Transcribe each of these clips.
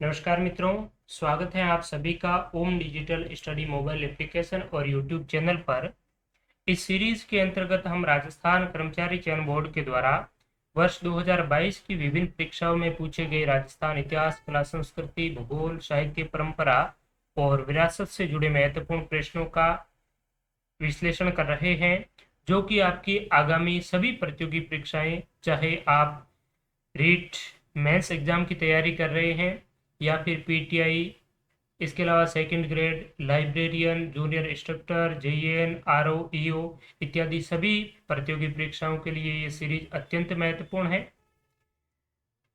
नमस्कार मित्रों, स्वागत है आप सभी का ओम डिजिटल स्टडी मोबाइल एप्लीकेशन और यूट्यूब चैनल पर। इस सीरीज के अंतर्गत हम राजस्थान कर्मचारी चयन बोर्ड के द्वारा वर्ष 2022 की विभिन्न परीक्षाओं में पूछे गए राजस्थान इतिहास, कला, संस्कृति, भूगोल, साहित्य, परंपरा और विरासत से जुड़े महत्वपूर्ण प्रश्नों का विश्लेषण कर रहे हैं, जो कि आपकी आगामी सभी प्रतियोगी परीक्षाएं, चाहे आप रीट मेंस एग्जाम की तैयारी कर रहे हैं या फिर पीटीआई, इसके अलावा second grade, librarian, junior instructor, JEN, RO, EO इत्यादि सभी प्रतियोगी परीक्षाओं के लिए ये सीरीज अत्यंत महत्वपूर्ण है।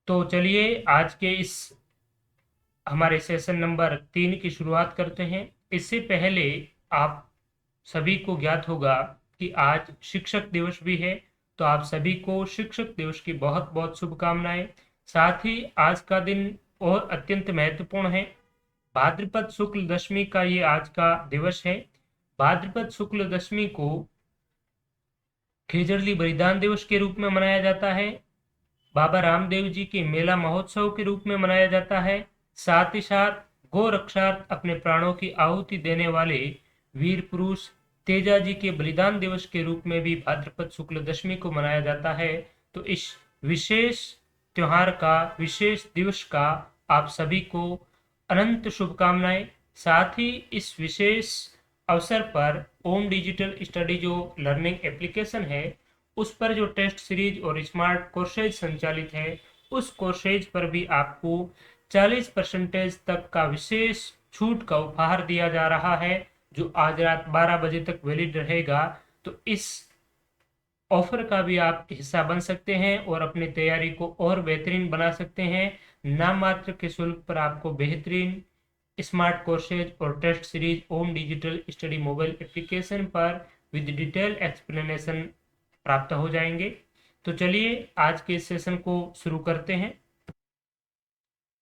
तो चलिए आज के इस हमारे सेशन नंबर 3 की शुरुआत करते हैं। इससे पहले आप सभी को ज्ञात होगा कि आज शिक्षक दिवस भी है, तो आप सभी को शिक्षक दिवस की बहुत बहुत शुभकामनाएं। साथ ही आज का दिन और अत्यंत महत्वपूर्ण है। भाद्रपद शुक्ल दशमी का ये आज का दिवस है। भाद्रपद शुक्ल दशमी को खेजड़ली बलिदान दिवस के रूप में मनाया जाता है। बाबा रामदेव जी के मेला महोत्सव के रूप में मनाया जाता है। साथ ही साथ गौ रक्षार्थ अपने प्राणों की आहुति देने वाले वीर पुरुष तेजा जी के बलिदान दिवस के रूप में भी भाद्रपद शुक्ल दशमी को मनाया जाता है। तो इस विशेष त्योहार का, विशेष दिवस का आप सभी को अनंत शुभकामनाएं। साथ ही इस विशेष अवसर पर ओम डिजिटल स्टडी जो लर्निंग एप्लीकेशन है, उस पर जो टेस्ट सीरीज और स्मार्ट कोर्सेज संचालित है, उस कोर्सेज पर भी आपको 40% तक का विशेष छूट का उपहार दिया जा रहा है, जो आज रात 12 बजे तक वैलिड रहेगा। तो इस ऑफर का भी आप हिस्सा बन सकते हैं और अपनी तैयारी को और बेहतरीन बना सकते हैं। नाम मात्र के शुल्क पर आपको बेहतरीन स्मार्ट कोर्सेज और टेस्ट सीरीज ओम डिजिटल स्टडी मोबाइल एप्लीकेशन पर विद डिटेल एक्सप्लेनेशन प्राप्त हो जाएंगे। तो चलिए आज के इस सेशन को शुरू करते हैं।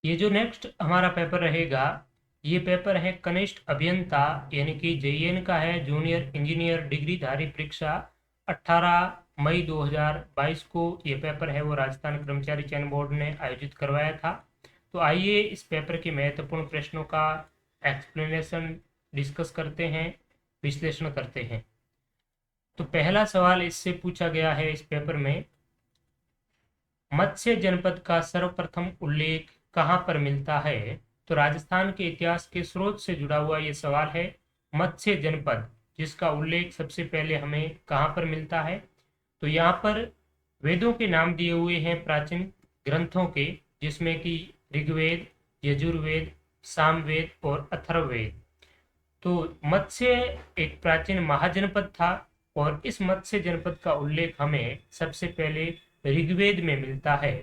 ये जो नेक्स्ट हमारा पेपर रहेगा, ये पेपर है कनिष्ठ अभियंता यानी कि जेईएन का है, जूनियर इंजीनियर डिग्रीधारी परीक्षा। 18 मई 2022 को ये पेपर है वो राजस्थान कर्मचारी चयन बोर्ड ने आयोजित करवाया था। तो आइए इस पेपर के महत्वपूर्ण प्रश्नों का एक्सप्लेनेशन डिस्कस करते हैं, विश्लेषण करते हैं। तो पहला सवाल इससे पूछा गया है इस पेपर में, मत्स्य जनपद का सर्वप्रथम उल्लेख कहाँ पर मिलता है? तो राजस्थान के इतिहास के स्रोत से जुड़ा हुआ ये सवाल है। मत्स्य जनपद जिसका उल्लेख सबसे पहले हमें कहाँ पर मिलता है? तो यहाँ पर वेदों के नाम दिए हुए हैं, प्राचीन ग्रंथों के, जिसमें कि ऋग्वेद, यजुर्वेद, सामवेद और अथर्ववेद। तो मत्स्य एक प्राचीन महाजनपद था और इस मत्स्य जनपद का उल्लेख हमें सबसे पहले ऋग्वेद में मिलता है।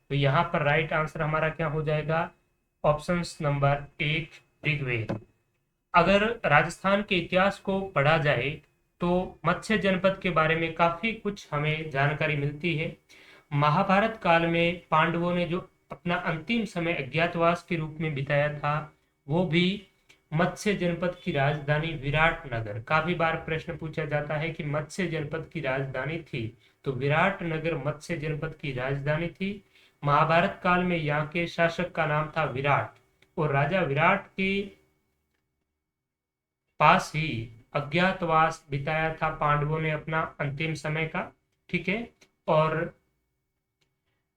तो यहाँ पर राइट आंसर हमारा क्या हो जाएगा? Option number 1 Rigveda. अगर राजस्थान के इतिहास को पढ़ा जाए तो मत्स्य जनपद के बारे में काफी कुछ हमें जानकारी मिलती है। महाभारत काल में पांडवों ने जो अपना अंतिम समय अज्ञातवास के रूप में बिताया था, वो भी मत्स्य जनपद की राजधानी विराटनगर। काफी बार प्रश्न पूछा जाता है कि मत्स्य जनपद की राजधानी थी, तो विराटनगर मत्स्य जनपद की राजधानी थी। महाभारत काल में यहाँ के शासक का नाम था विराट और राजा विराट के पास ही अज्ञातवास बिताया था पांडवों ने अपना अंतिम समय का। ठीक है, और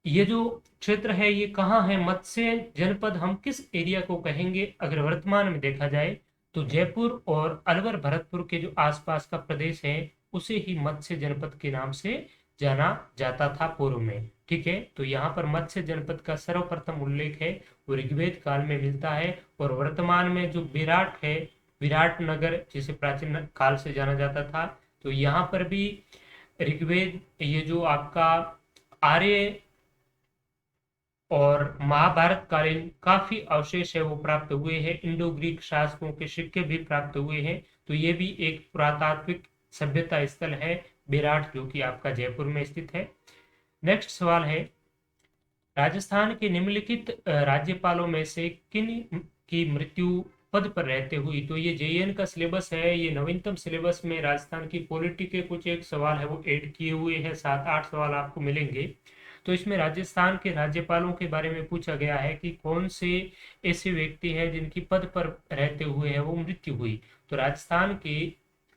ये जो क्षेत्र है ये कहाँ है? मत्स्य जनपद हम किस एरिया को कहेंगे? अगर वर्तमान में देखा जाए तो जयपुर और अलवर भरतपुर के जो आसपास का प्रदेश है, उसे ही मत्स्य जनपद के नाम से जाना जाता था पूर्व में। ठीक है, तो यहाँ पर मत्स्य जनपद का सर्वप्रथम उल्लेख है वो ऋग्वेद काल में मिलता है। और वर्तमान में जो विराट है, विराट नगर जिसे प्राचीन काल से जाना जाता था, तो यहाँ पर भी ऋग्वेद, ये जो आपका आर्य और महाभारत कालीन काफी अवशेष है वो प्राप्त हुए हैं। इंडो ग्रीक शासकों के सिक्के भी प्राप्त हुए हैं। तो ये भी एक पुरातात्विक सभ्यता स्थल है विराट, जो कि आपका जयपुर में स्थित है। नेक्स्ट सवाल है, राजस्थान के निम्नलिखित राज्यपालों में से किन की मृत्यु पद पर रहते हुई? तो ये जेईएन का सिलेबस है, ये नवीनतम सिलेबस में राजस्थान की पॉलिटी के कुछ एक सवाल है वो ऐड किए हुए हैं, 7-8 सवाल आपको मिलेंगे। तो इसमें राजस्थान के राज्यपालों के बारे में पूछा गया है कि कौन से ऐसे व्यक्ति हैं जिनकी पद पर रहते हुए है वो मृत्यु हुई। तो राजस्थान के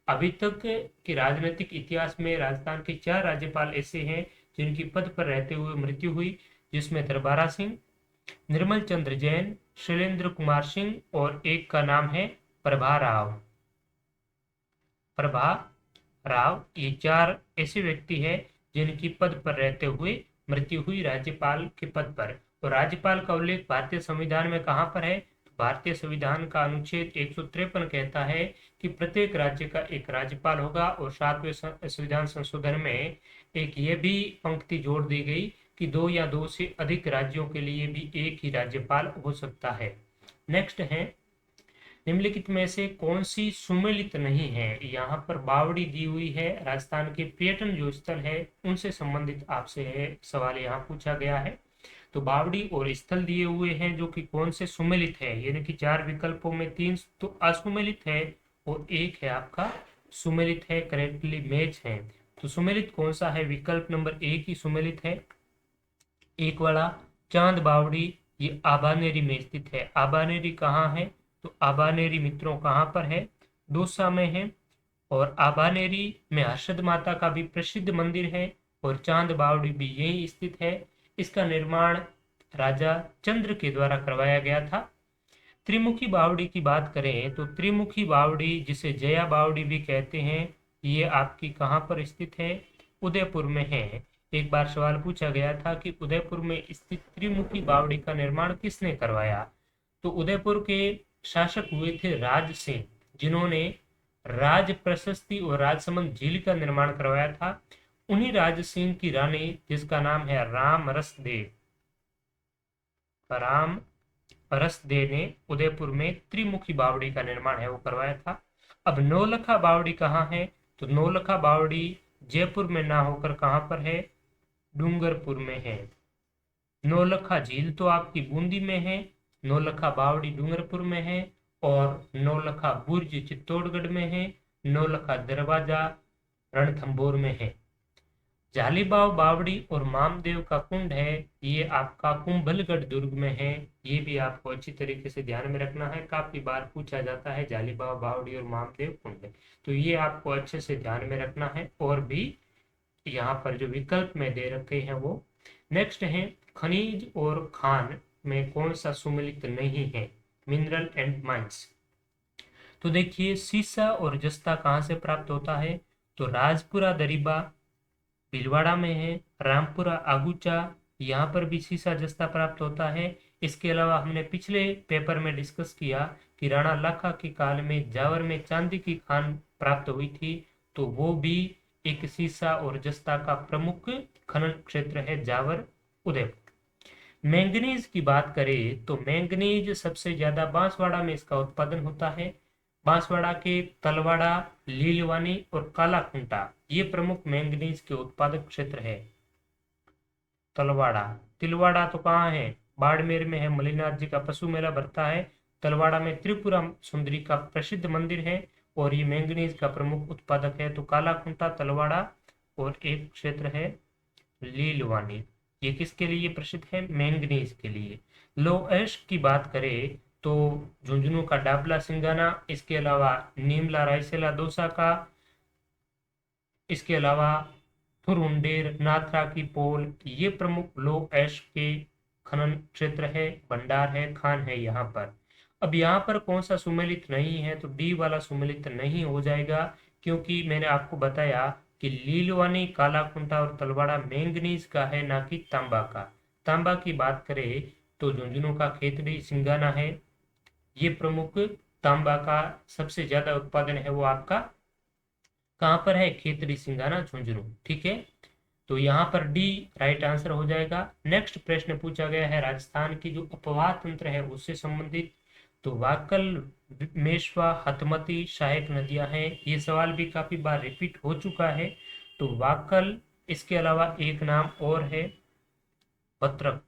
अभी तक के राजनीतिक इतिहास में राजस्थान के 4 राज्यपाल ऐसे हैं जिनकी पद पर रहते हुए मृत्यु हुई, जिसमें दरबारा सिंह, निर्मल चंद्र जैन, शैलेंद्र कुमार सिंह और एक का नाम है प्रभा राव। प्रभा राव, ये 4 ऐसे व्यक्ति हैं जिनकी पद पर रहते हुए मृत्यु हुई राज्यपाल के पद पर। तो राज्यपाल का उल्लेख भारतीय संविधान में कहाँ पर है? तो भारतीय संविधान का अनुच्छेद 153 कहता है कि प्रत्येक राज्य का एक राज्यपाल होगा, और 7वें संविधान संशोधन में एक ये भी पंक्ति जोड़ दी गई कि 2 या 2 से अधिक राज्यों के लिए भी एक ही राज्यपाल हो सकता है। नेक्स्ट है, निम्नलिखित में से कौन सी सुमेलित नहीं है? यहाँ पर बावड़ी दी हुई है। राजस्थान के पर्यटन जो स्थल है उनसे संबंधित आपसे है सवाल यहाँ पूछा गया है। तो बावड़ी और स्थल दिए हुए हैं जो कि कौन से सुमेलित है, यानी कि 4 विकल्पों में 3 तो असुमेलित है और एक है आपका सुमेलित है, करेक्टली मैच है। तो सुमेलित कौन सा है? विकल्प नंबर 1 ही सुमेलित है। एक वाला चांद बावड़ी, ये आबानेरी में स्थित है। आबानेरी कहाँ है? तो आबानेरी मित्रों कहाँ पर है? दौसा में है। और आबानेरी में हर्षद माता का भी प्रसिद्ध मंदिर है और चांद बावड़ी भी यही स्थित है। इसका निर्माण राजा चंद्र के द्वारा करवाया गया था। त्रिमुखी बावड़ी की बात करें तो त्रिमुखी बावड़ी, जिसे जया बावड़ी भी कहते हैं, ये आपकी कहाँ पर स्थित है? उदयपुर में है। एक बार सवाल पूछा गया था कि उदयपुर में स्थित त्रिमुखी बावड़ी का निर्माण किसने करवाया? तो उदयपुर के शासक हुए थे राज सिंह, जिन्होंने राज प्रशस्ति और राजसमंद झील का निर्माण करवाया था। उन्हीं राज सिंह की रानी, जिसका नाम है राम रसदेव, राम रसदेव ने उदयपुर में त्रिमुखी बावड़ी का निर्माण है वो करवाया था। अब नौलखा बावड़ी कहाँ है? तो नौलखा बावड़ी जयपुर में ना होकर कहाँ पर है? डूंगरपुर में है। नौलखा झील तो आपकी बूंदी में है, नौलखा बावड़ी डूंगरपुर में है, और नौलखा बुर्ज चित्तौड़गढ़ में है, नौलखा दरवाजा रणथंभौर में है। जालीबाव बावड़ी और मामदेव का कुंड है, ये आपका कुंभलगढ़ दुर्ग में है। ये भी आपको अच्छी तरीके से ध्यान में रखना है, काफी बार पूछा जाता है जालीबाव बावड़ी और मामदेव कुंड, तो ये आपको अच्छे से ध्यान में रखना है। और भी यहाँ पर जो विकल्प में दे रखे हैं वो। नेक्स्ट है, खनिज और खान में कौन सा सुमेलित नहीं है? Mineral and mines. तो देखिए, सीसा और जस्ता कहाँ से प्राप्त होता है? तो राजपुरा दरिबा भीलवाड़ा में है। रामपुरा आगुचा, यहाँ पर भी सीसा जस्ता प्राप्त होता है। इसके अलावा हमने पिछले पेपर में डिस्कस किया कि राणा लाखा के काल में जावर में चांदी की खान प्राप्त हुई थी, तो वो भी एक सीसा और जस्ता का प्रमुख खनन क्षेत्र है, जावर उदयपुर। मैंगनीज की बात करें तो मैंगनीज सबसे ज्यादा बांसवाड़ा में इसका उत्पादन होता है। बांसवाड़ा के तलवाड़ा, लीलवानी और कालाखुंटा ये प्रमुख मैंगनीज के उत्पादक क्षेत्र है। तलवाड़ा, तिलवाड़ा तो कहाँ है? बाड़मेर में है। मलिनाथ जी का पशु मेला भरता है। तलवाड़ा में त्रिपुरा सुंदरी का प्रसिद्ध मंदिर है और ये मैंगनीज का प्रमुख उत्पादक है। तो कालाखुंटा, तलवाड़ा और एक क्षेत्र है लीलवानी, ये किसके लिए प्रसिद्ध है? मैंगनीज के लिए। लो एश की बात करें तो झुंझुनू का डाबला सिंगाना, इसके अलावा नीमला रायसेला दौसा का, इसके अलावा थुरुंडेर, नाथरा की पोल, ये प्रमुख लो एश के खनन क्षेत्र है, भंडार है, खान है यहाँ पर। अब यहाँ पर कौन सा सुमेलित नहीं है? तो डी वाला सुमेलित नहीं हो जाएगा, क्योंकि मैंने आपको बताया कि लीलवानी, कालाकुंटा और तलवाड़ा मैंगनीज का है, ना कि तांबा का। तांबा की बात करें तो झुंझुनू का खेतड़ी सिंगाना है, ये प्रमुख तांबा का सबसे ज्यादा उत्पादन है वो आपका कहाँ पर है? खेतड़ी सिंगाना झुंझुनू। ठीक है, तो यहाँ पर डी राइट आंसर हो जाएगा। नेक्स्ट प्रश्न पूछा गया है राजस्थान की जो अपवाह तंत्र है उससे संबंधित। तो वाकल, मेशवा, हथमती, सहायक नदियां हैं। ये सवाल भी काफी बार रिपीट हो चुका है। तो वाकल, इसके अलावा एक नाम और है वत्रक।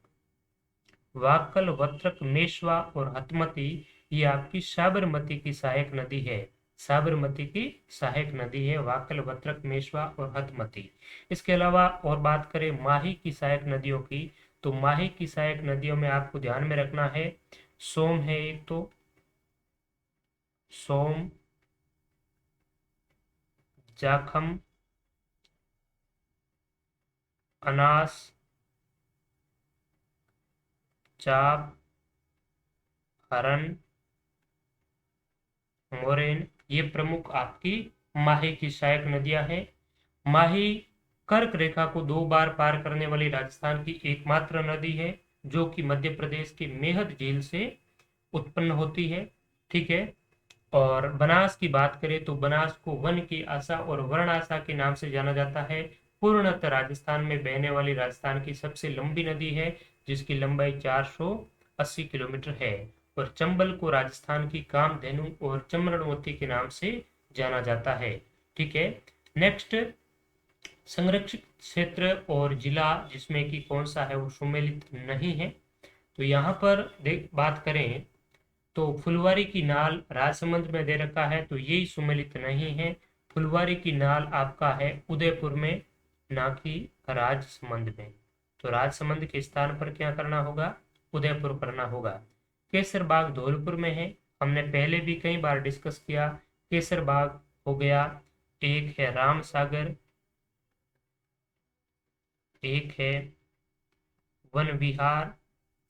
वाकल, वत्रक, मेशवा और हथमती ये आपकी साबरमती की सहायक नदी है। साबरमती की सहायक नदी है, वाकल, वत्रक, मेश्वा और हथमती। इसके अलावा और बात करें माही की सहायक नदियों की, तो माही की सहायक नदियों में आपको ध्यान में रखना है, सोम है एक, तो सोम, जाखम, अनास, चाप, हरन, मोरेन, ये प्रमुख आपकी माही की सहायक नदियां हैं। माही कर्क रेखा को 2 बार पार करने वाली राजस्थान की एकमात्र नदी है, जो कि मध्य प्रदेश के मेहद झील से उत्पन्न होती है। ठीक है। और बनास की बात करें तो बनास को वन की आशा और वर्ण आशा के नाम से जाना जाता है। पूर्णतः राजस्थान में बहने वाली राजस्थान की सबसे लंबी नदी है, जिसकी लंबाई 480 किलोमीटर है। और चंबल को राजस्थान की कामधेनु और चम्रणवती के नाम से जाना जाता है। ठीक है। नेक्स्ट, संरक्षित क्षेत्र और जिला जिसमें कि कौन सा है वो सम्मिलित नहीं है। तो यहाँ पर देख बात करें तो फुलवारी की नाल राजसमंद में दे रखा है, तो यही सुमेलित नहीं है। फुलवारी की नाल आपका है उदयपुर में, ना कि राजसमंद में। तो राजसमंद के स्थान पर क्या करना होगा, उदयपुर करना होगा। केसर बाग धौलपुर में है, हमने पहले भी कई बार डिस्कस किया। केसर बाग हो गया। एक है राम सागर, एक है वन विहार।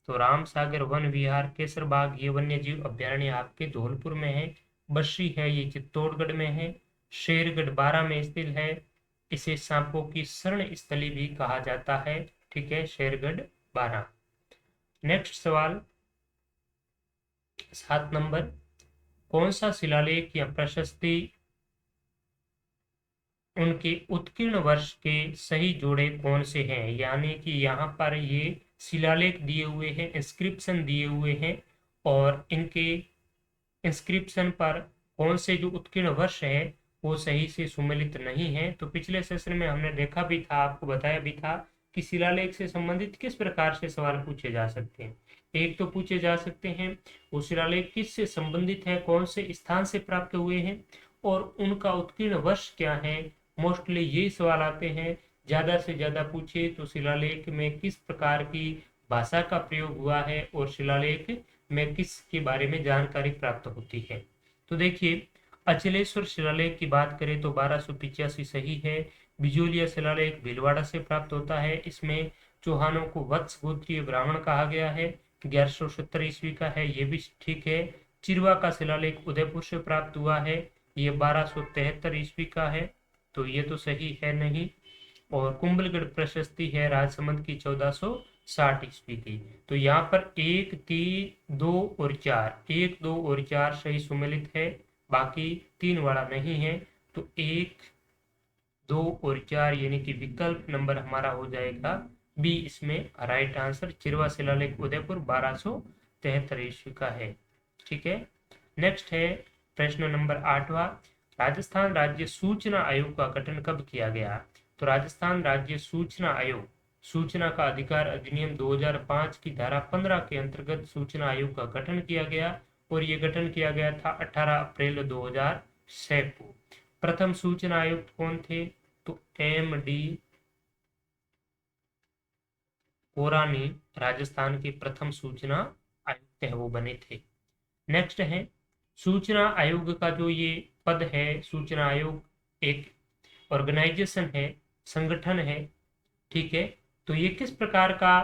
तो राम सागर, वन विहार, केसर बाग ये वन्य जीव अभ्यारण्य आपके धौलपुर में है। बस्सी है ये चित्तौड़गढ़ में है। शेरगढ़ बारां में स्थित है। इसे सांपों की शरण स्थली भी कहा जाता है। ठीक है, शेरगढ़ बारां। नेक्स्ट सवाल 7 नंबर, कौन सा शिलालेख या प्रशस्ति उनके उत्कीर्ण वर्ष के सही जोड़े कौन से हैं, यानी कि यहाँ पर ये शिलालेख दिए हुए हैं, इंस्क्रिप्शन दिए हुए हैं, और इनके इंस्क्रिप्शन पर कौन से जो उत्कीर्ण वर्ष है वो सही से सुमेलित नहीं है। तो पिछले सेशन में हमने देखा भी था, आपको बताया भी था कि शिलालेख से संबंधित किस प्रकार से सवाल पूछे जा सकते हैं। एक तो पूछे जा सकते हैं वो शिलालेख किस से संबंधित है, कौन से स्थान से प्राप्त हुए हैं, और उनका उत्कीर्ण वर्ष क्या है। मोस्टली यही सवाल आते हैं। ज्यादा से ज्यादा पूछे तो शिलालेख में किस प्रकार की भाषा का प्रयोग हुआ है और शिलालेख में किस के बारे में जानकारी प्राप्त होती है। तो देखिए, अचलेश्वर शिलालेख की बात करें तो 1285 सही है। बिजोलिया शिलालेख भीलवाड़ा से प्राप्त होता है। इसमें चौहानों को वत्स गोत्रीय ब्राह्मण कहा गया है। 1170 ईस्वी का है, ये भी ठीक है। चिरवा का शिलालेख उदयपुर से प्राप्त हुआ है, ये 1273 ईस्वी का है, तो ये तो सही है नहीं। और कुंभलगढ़ प्रशस्ति है राजसमंद की 1460 ईस्वी की। तो यहाँ पर 1, 3, 2 और 4, 1, 2 और 4 सही सुमेलित है, बाकी 3 वाला नहीं है। तो 1, 2 और 4 यानी कि विकल्प नंबर हमारा हो जाएगा बी, इसमें राइट आंसर। चिरवा शिलालेख उदयपुर 1273 ईस्वी का है। ठीक है। नेक्स्ट है प्रश्न नंबर 8वां, राजस्थान राज्य सूचना आयोग का गठन कब किया गया। तो राजस्थान राज्य सूचना आयोग, सूचना का अधिकार अधिनियम 2005 की धारा 15 के अंतर्गत सूचना आयोग का गठन किया गया, और ये गठन किया गया था 18 अप्रैल 2006 को। प्रथम सूचना आयुक्त कौन थे, तो एम.डी. कोरानी राजस्थान के प्रथम सूचना आयुक्त है, वो बने थे। नेक्स्ट है सूचना आयोग का जो ये पद है, सूचना आयोग एक ऑर्गेनाइजेशन है, संगठन है। ठीक है। तो ये किस प्रकार का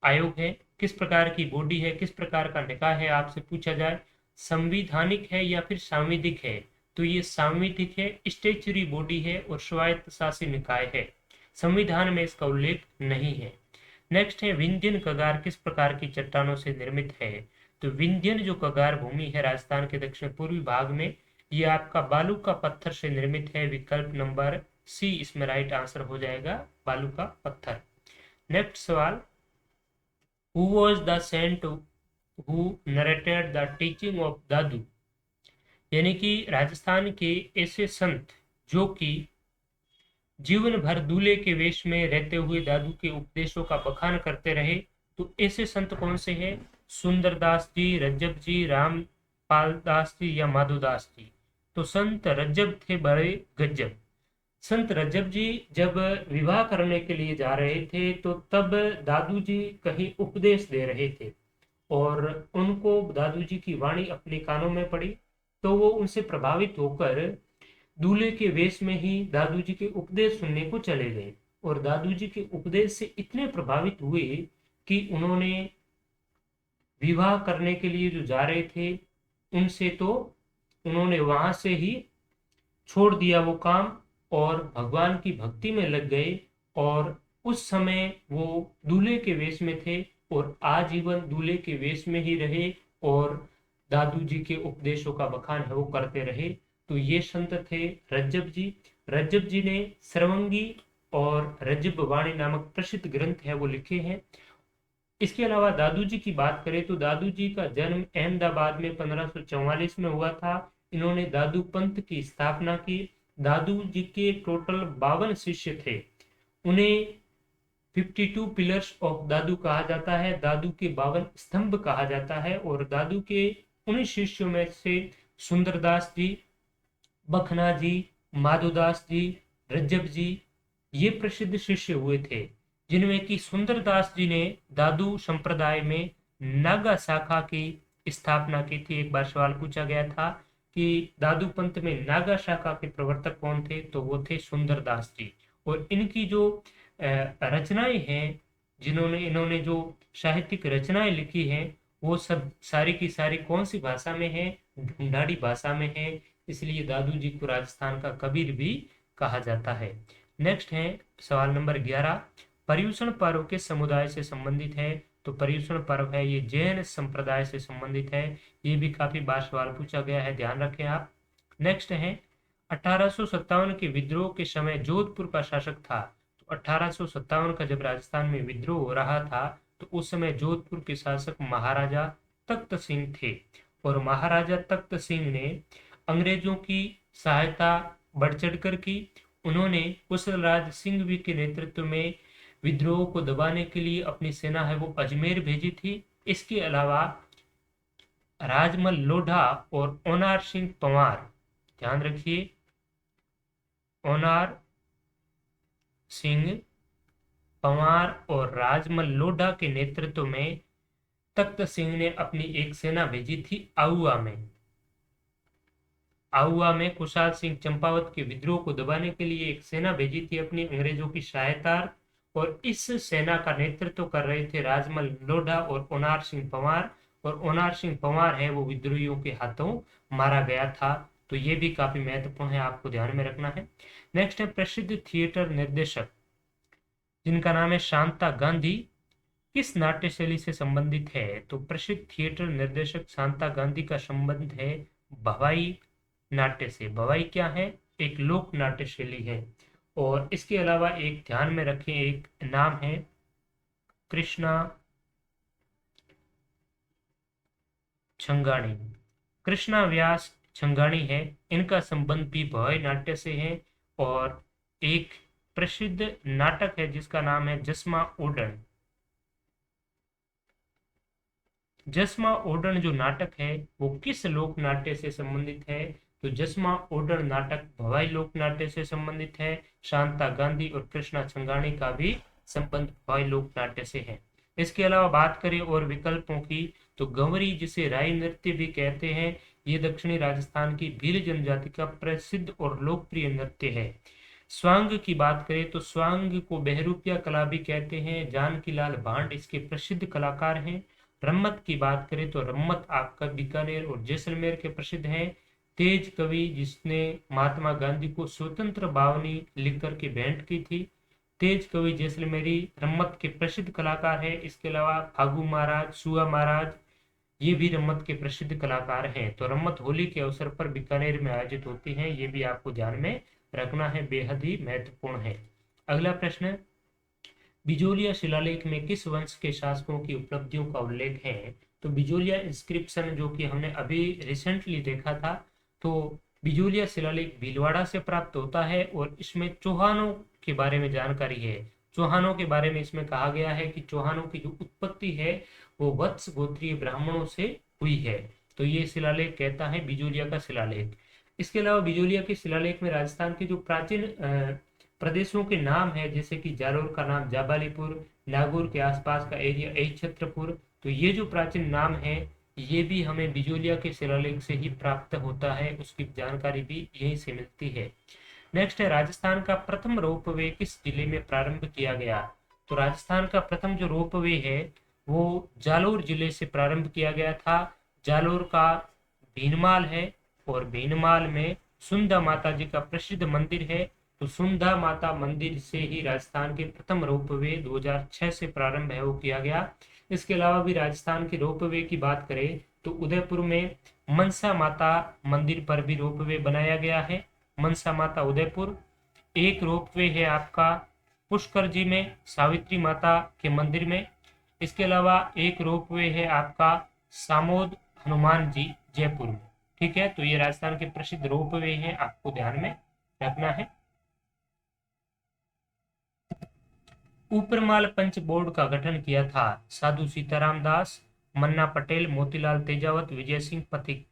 आयोग है, किस प्रकार की बॉडी है, किस प्रकार का निकाय है, आपसे पूछा जाए संविधानिक है या फिर सांविधिक है, तो ये सांविधिक है, स्टेचुरी बॉडी है और स्वायत्त शासी निकाय है। संविधान में इसका उल्लेख नहीं है। नेक्स्ट है विंध्यन कगार किस प्रकार की चट्टानों से निर्मित है। तो विंध्यन जो कगार भूमि है राजस्थान के दक्षिण पूर्वी भाग में, ये आपका बालू का पत्थर से निर्मित है। विकल्प नंबर सी इसमें राइट आंसर हो जाएगा, बालू का पत्थर। नेक्स्ट सवाल, who was the saint who narrated the teaching of Dadu, यानी कि राजस्थान के ऐसे संत जो कि जीवन भर दूल्हे के वेश में रहते हुए दादू के उपदेशों का बखान करते रहे, तो ऐसे संत कौन से हैं। सुंदरदास जी, रज्जब जी, राम पालदास जी या माधोदास जी। तो संत रज्जब थे बड़े गज्जब। संत रज्जब जी जब विवाह करने के लिए जा रहे थे तो तब दादू जी कहीं उपदेश दे रहे थे, और उनको दादू जी की वाणी अपने कानों में पड़ी, तो वो उनसे प्रभावित होकर दूल्हे के वेश में ही दादू जी के उपदेश सुनने को चले गए। और दादू जी के उपदेश से इतने प्रभावित हुए कि उन्होंने विवाह करने के लिए जो जा रहे थे उनसे तो उन्होंने वहां से ही छोड़ दिया वो काम, और भगवान की भक्ति में लग गए। और उस समय वो दूल्हे के वेश में थे और आजीवन दूल्हे के वेश में ही रहे, और दादू जी के उपदेशों का बखान है वो करते रहे। तो ये संत थे रज्जब जी। रज्जब जी ने सर्वंगी और रज्जब वाणी नामक प्रसिद्ध ग्रंथ है वो लिखे हैं। इसके अलावा दादू जी की बात करें तो दादू जी का जन्म अहमदाबाद में 1544 में हुआ था। इन्होंने दादू पंथ की स्थापना की। दादू जी के टोटल 52 शिष्य थे। उन्हें 52 पिलर्स ऑफ दादू कहा जाता है, दादू के 52 स्तंभ कहा जाता है। और दादू के उन्हीं शिष्यों में से सुंदरदास जी, बखना जी, माधोदास जी, रज्जब जी, ये प्रसिद्ध शिष्य हुए थे। जिनमें कि सुंदरदास जी ने दादू संप्रदाय में नागा शाखा की स्थापना की थी। एक बार सवाल पूछा गया था कि दादू पंथ में नागा शाखा के प्रवर्तक कौन थे, तो वो थे सुंदरदास जी। और इनकी जो रचनाएं हैं, जिन्होंने इन्होंने जो साहित्यिक रचनाएं लिखी हैं, वो सब सारी की सारी कौन सी भाषा में है? ढूंढाड़ी भाषा में है। इसलिए दादू जी को राजस्थान का कबीर भी कहा जाता है। नेक्स्ट है सवाल नंबर 11, पर्यूषण पर्व के समुदाय से संबंधित है। तो पर्यूषण पर्व है ये जैन संप्रदाय से संबंधित है। ये भी काफी बार सवाल पूछा गया है, ध्यान रखें आप। नेक्स्ट है 1857 के विद्रोह के समय जोधपुर का शासक था। तो 1857 का जब राजस्थान में विद्रोह हो रहा था तो उस समय जोधपुर के शासक महाराजा तख्त सिंह थे। और महाराजा तख्त सिंह ने अंग्रेजों की सहायता बढ़ चढ़कर की। उन्होंने कुशलराज सिंह भी के नेतृत्व में विद्रोह को दबाने के लिए अपनी सेना है वो अजमेर भेजी थी। इसके अलावा राजमल लोढ़ा और ओनार सिंह पंवार, ध्यान रखिए, ओनार सिंह पंवार और राजमल लोढ़ा के नेतृत्व में तख्त सिंह ने अपनी एक सेना भेजी थी आउआ में। आउआ में कुशाल सिंह चंपावत के विद्रोह को दबाने के लिए एक सेना भेजी थी अपनी अंग्रेजों की सहायता। और इस सेना का नेतृत्व कर रहे थे राजमल लोढ़ा और ओनार सिंह पंवार। और ओनार सिंह पंवार है वो विद्रोहियों के हाथों मारा गया था। तो ये भी काफी महत्वपूर्ण है, आपको ध्यान में रखना है। नेक्स्ट है प्रसिद्ध थिएटर निर्देशक जिनका नाम है शांता गांधी, किस नाट्य शैली से संबंधित है? तो प्रसिद्ध थिएटर निर्देशक शांता गांधी का संबंध है भवाई नाट्य से। भवाई क्या है? एक लोक नाट्य शैली है। और इसके अलावा एक ध्यान में रखें, एक नाम है कृष्णा छंगाणी। कृष्णा व्यास छंगाणी है, इनका संबंध भी भवाई नाट्य से है। और एक प्रसिद्ध नाटक है जिसका नाम है जसमा ओडन। जसमा ओडन जो नाटक है वो किस लोक नाट्य से संबंधित है? तो जसमा ओडन नाटक भवाई लोक नाट्य से संबंधित है। शांता गांधी और कृष्णा छंगाणी का भी संबंध भवाई लोक नाट्य से है। इसके अलावा बात करें और विकल्पों की, तो गंवरी जिसे राई नृत्य भी कहते हैं, ये दक्षिणी राजस्थान की भील जनजाति का प्रसिद्ध और लोकप्रिय नृत्य है। स्वांग की बात करें तो स्वांग को बहरूपिया कला भी कहते हैं। जानकी लाल भांड इसके प्रसिद्ध कलाकार हैं। रम्मत की बात करें तो रम्मत आपका बीकानेर और जैसलमेर के प्रसिद्ध हैं। तेज कवि जिसने महात्मा गांधी को स्वतंत्र बावनी लिख करके भेंट की थी, तेज कवि जैसलमेरी रम्मत के प्रसिद्ध कलाकार है। इसके अलावा फागू महाराज, सुआ महाराज, ये भी रम्मत के प्रसिद्ध कलाकार हैं। तो रम्मत होली के अवसर पर बीकानेर में आयोजित होती है, ये भी आपको ध्यान में रखना है, बेहद ही महत्वपूर्ण है। अगला प्रश्न, बिजोलिया शिलालेख में किस वंश के शासकों की उपलब्धियों का उल्लेख है? तो बिजोलिया इंस्क्रिप्शन जो कि हमने अभी रिसेंटली देखा था, तो बिजोलिया शिलालेख भीलवाड़ा से प्राप्त होता है और इसमें चौहानों के बारे में जानकारी है। चौहानों के बारे में इसमें कहा गया है कि चौहानों की जो उत्पत्ति है वो वत्स गोत्रीय ब्राह्मणों से हुई है। तो ये शिलालेख कहता है बिजोलिया का शिलालेख। इसके अलावा बिजोलिया के शिलालेख में राजस्थान के जो प्राचीन प्रदेशों के नाम है, जैसे कि जालोर का नाम जाबालीपुर, नागौर के आसपास का एरिया एछत्रपुर, तो ये जो प्राचीन नाम है ये भी हमें बिजोलिया के शिलालेख से ही प्राप्त होता है, उसकी जानकारी भी यहीं से मिलती है। नेक्स्ट है राजस्थान का प्रथम रोपवे किस जिले में प्रारंभ किया गया। तो राजस्थान का प्रथम जो रोपवे है वो जालोर जिले से प्रारंभ किया गया था। जालोर का भीनमाल है और भीनमाल में सुंदा माता जी का प्रसिद्ध मंदिर है, तो सुंदा माता मंदिर से ही राजस्थान के प्रथम रोपवे 2006 से प्रारंभ है वो किया गया। इसके अलावा भी राजस्थान के रोपवे की बात करें तो उदयपुर में मनसा माता मंदिर पर भी रोपवे बनाया गया है, मनसा माता उदयपुर। एक रोपवे है आपका पुष्कर जी में सावित्री माता के मंदिर में। इसके अलावा एक रोपवे है आपका सामोद हनुमान जी जयपुर में। ठीक है, तो ये राजस्थान के प्रसिद्ध रोपवे हैं, आपको ध्यान में रखना है। ऊपरमाल पंच बोर्ड का गठन किया था साधु सीताराम दास, मन्ना पटेल, मोतीलाल तेजावत, विजय सिंह पथिक।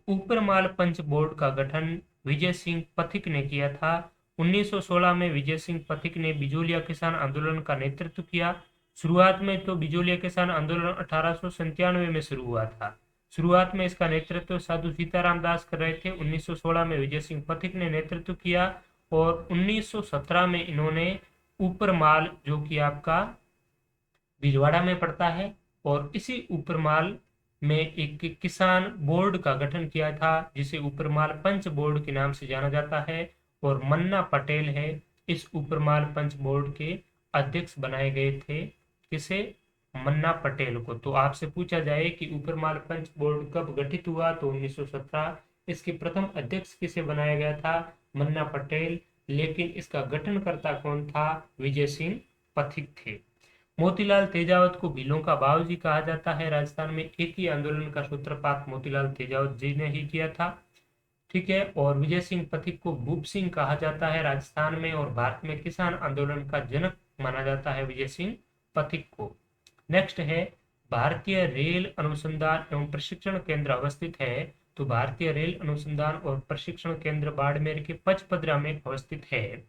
ऊपरमाल पंच बोर्ड का गठन विजय सिंह पथिक ने किया था। 1916 में विजय सिंह पथिक ने बिजोलिया किसान आंदोलन का नेतृत्व किया। शुरुआत में तो बिजोलिया किसान आंदोलन 1897 में शुरू हुआ था। शुरुआत में इसका नेतृत्व साधु सीताराम दास कर रहे थे। 1916 में विजय सिंह पथिक ने नेतृत्व किया और 1917 में इन्होंने ऊपरमाल, जो कि आपका भिलवाड़ा में पड़ता है, और इसी ऊपरमाल में एक किसान बोर्ड का गठन किया था जिसे ऊपरमाल पंच बोर्ड के नाम से जाना जाता है, और मन्ना पटेल है इस ऊपरमाल पंच बोर्ड के अध्यक्ष बनाए गए थे। किसे? मन्ना पटेल को। तो आपसे पूछा जाए कि ऊपरमाल पंच बोर्ड कब गठित हुआ, तो 1917। इसके प्रथम अध्यक्ष किसे बनाया गया था? मन्ना पटेल। लेकिन इसका गठनकर्ता कौन था? विजय सिंह पथिक थे। मोतीलाल तेजावत को भीलों का बाबूजी कहा जाता है। राजस्थान में एक ही आंदोलन का सूत्रपात मोतीलाल तेजावत जी ने ही किया था। ठीक है, और विजय सिंह पथिक को भूप सिंह कहा जाता है राजस्थान में, और भारत में किसान आंदोलन का जनक माना जाता है विजय सिंह पथिक को। नेक्स्ट है भारतीय रेल अनुसंधान एवं प्रशिक्षण केंद्र अवस्थित है। तो भारतीय रेल अनुसंधान और प्रशिक्षण केंद्र बाड़मेर के पचपदरा में अवस्थित है।